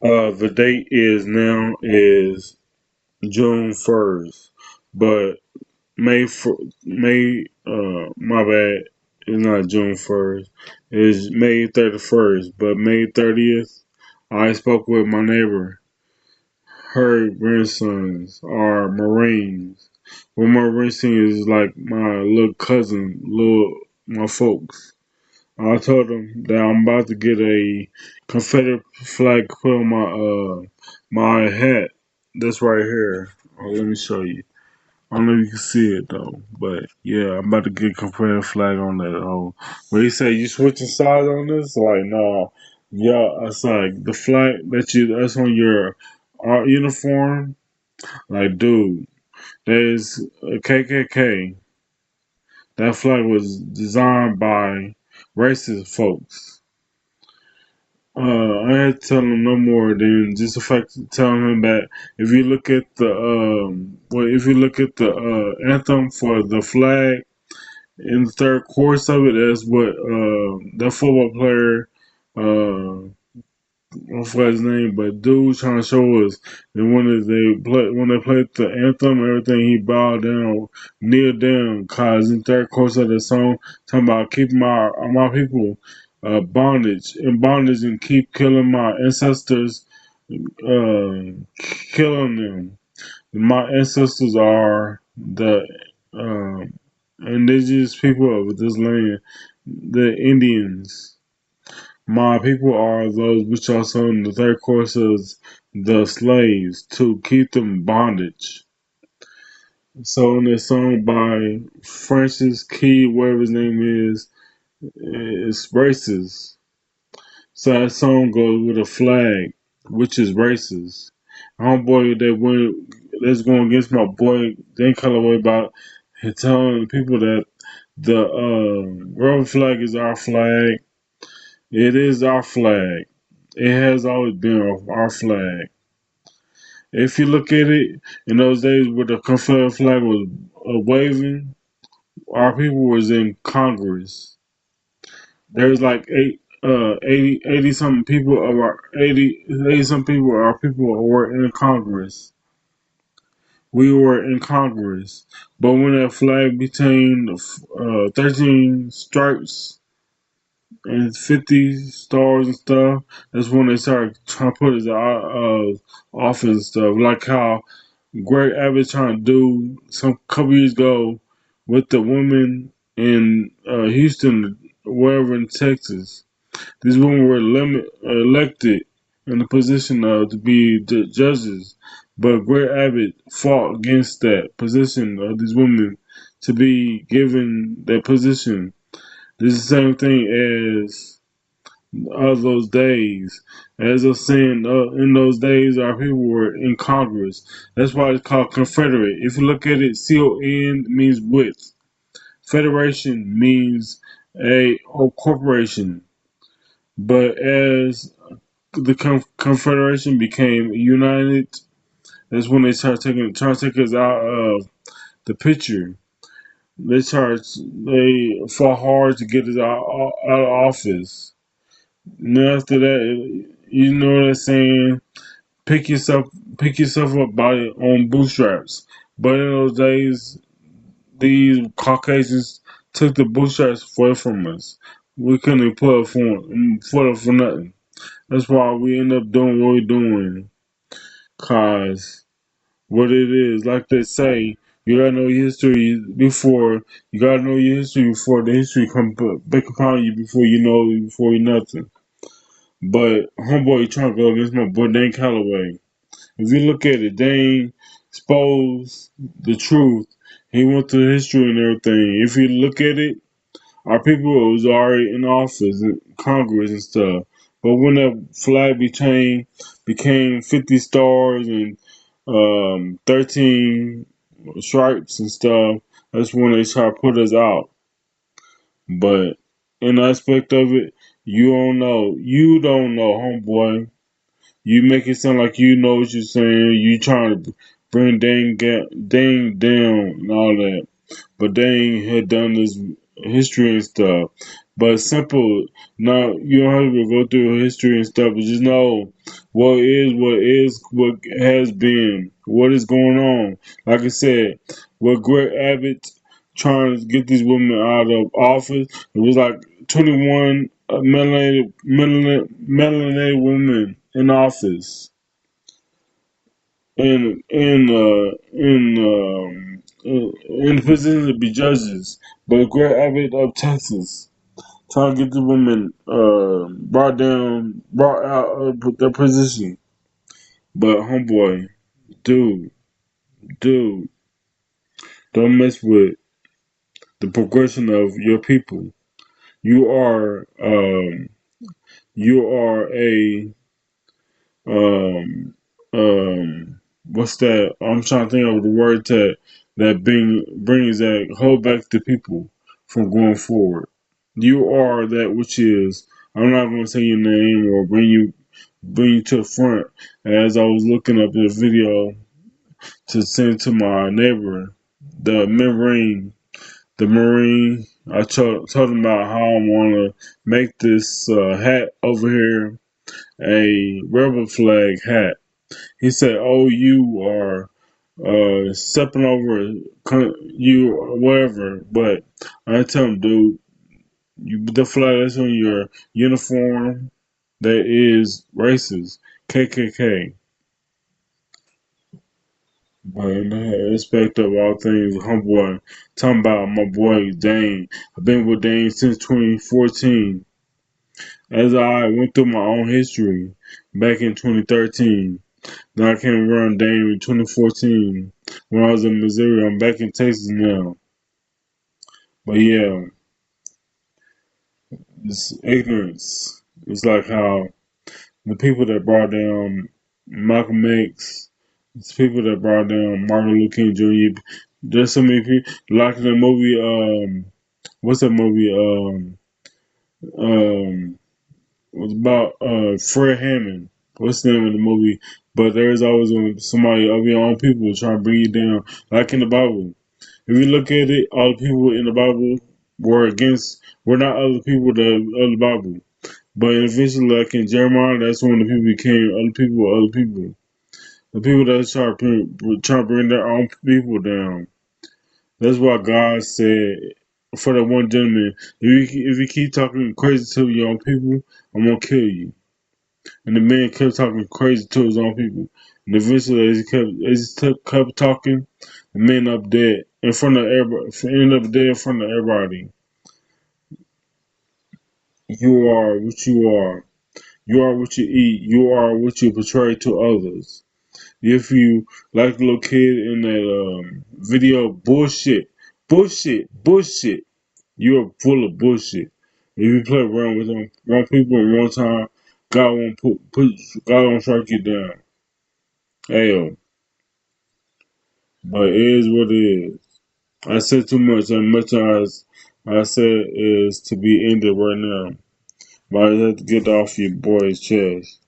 The date is now is June 1st, but my bad, it's not June 1st. It's May 31st, but May 30th, I spoke with my neighbor. Her grandsons are Marines. Well, my grandson is like my little cousin, my folks. I told them that I'm about to get a Confederate flag put on my hat. That's right here. Let me show you. I don't know if you can see it though, but yeah, I'm about to get Confederate flag on that. Oh, where he say you switching sides on this? Like, nah, yeah, it's like the flag that's on your uniform. Like, dude, there's a KKK. That flag was designed by racist folks. I had to tell him no more than just the fact of telling him that if you look at if you look at the anthem for the flag in the third chorus of it, that's what that football player, I forgot his name, but dude trying to show us that when they played the anthem, everything he bowed down, kneeled down, cause in the third chorus of the song talking about keeping my people bondage and keep killing my ancestors, uh, killing them. My ancestors are the indigenous people of this land, the Indians. My people are those which are sold in the third course as the slaves to keep them in bondage. So in this song by Francis Key, whatever his name is racist. So that song goes with a flag, which is racist. Homeboy that's going against my boy Dane Calloway about telling people that the rebel flag is our flag. It is our flag. It has always been our flag. If you look at it, in those days where the Confederate flag was waving, our people was in Congress. There's like 80 something people of our 80 some people our people were in Congress. We were in Congress, but when that flag became 13 stripes and 50 stars and stuff, that's when they started trying to put us out of office and stuff. Like how Greg Abbott trying to do some couple years ago with the women in Houston, wherever in Texas. These women were elected in the position to be judges, but Greg Abbott fought against that position of these women to be given that position. This is the same thing as of those days. As I was saying, in those days, our people were in Congress. That's why it's called Confederate. If you look at it, CON means with. Federation means a corporation. But as the Confederation became united, that's when they started trying to take us out of the picture. They fought hard to get us out of office. And then after that, you know what they're saying? Pick yourself, pick yourself up by your own bootstraps. But in those days, these Caucasians took the bootstraps away from us. We couldn't put up for nothing. That's why we end up doing what we're doing. Cause what it is, like they say, you gotta know your history before the history come back upon you before you nothing. But homeboy trying to go against my boy Dane Calloway. If you look at it, Dane exposed the truth. He went through history and everything. If you look at it, our people was already in office, in Congress and stuff. But when that flag became 50 stars and 13 stripes and stuff, that's when they try to put us out. But in the aspect of it, you don't know. You don't know, homeboy. You make it sound like you know what you're saying. You trying to bring Dane down and all that. But Dane had done this history and stuff. But simple, now you don't have to go through history and stuff, but just know what is, what has been, what is going on. Like I said, what Greg Abbott trying to get these women out of office. It was like 21 melanated women in office in the position to be judges. But Greg Abbott of Texas trying to get the women brought out of their position. But homeboy, dude, dude, don't mess with the progression of your people. You are you are a um what's that? I'm trying to think of the word that brings that hold back the people from going forward. You are that which is. I'm not going to say your name or bring you to the front. As I was looking up the video to send to my neighbor, the Marine. I told him about how I want to make this hat over here a rebel flag hat. He said, "Oh, you are stepping over you or whatever." But I tell him, dude, the flag that's on your uniform that is racist, KKK. But in the aspect of all things, homeboy, talking about my boy Dane. I've been with Dane since 2014. As I went through my own history back in 2013, then I came around Dane in 2014 when I was in Missouri. I'm back in Texas now. But yeah, it's ignorance. It's like how the people that brought down Malcolm X, it's people that brought down Martin Luther King Jr. There's so many people. Like in the movie, what's that movie? It was about Fred Hammond. What's the name of the movie? But there's always somebody of your own people trying to bring you down, like in the Bible. If you look at it, all the people in the Bible were not other people that of the Bible. But eventually, like in Jeremiah, that's when the people became other people. The people that try to bring their own people down. That's why God said for that one gentleman, if you keep talking crazy to your own people, I'm gonna kill you. And the man kept talking crazy to his own people. And eventually, kept talking, the man up dead in front of everybody. Ended up dead in front of everybody. You are what you are. You are what you eat. You are what you portray to others. If you like the little kid in that video, bullshit. You are full of bullshit. If you play around with them wrong people at one time, God won't God won't strike you down. Hell, but it is what it is. I said too much, and much as I said is to be ended right now. But I have to get off your boy's chest.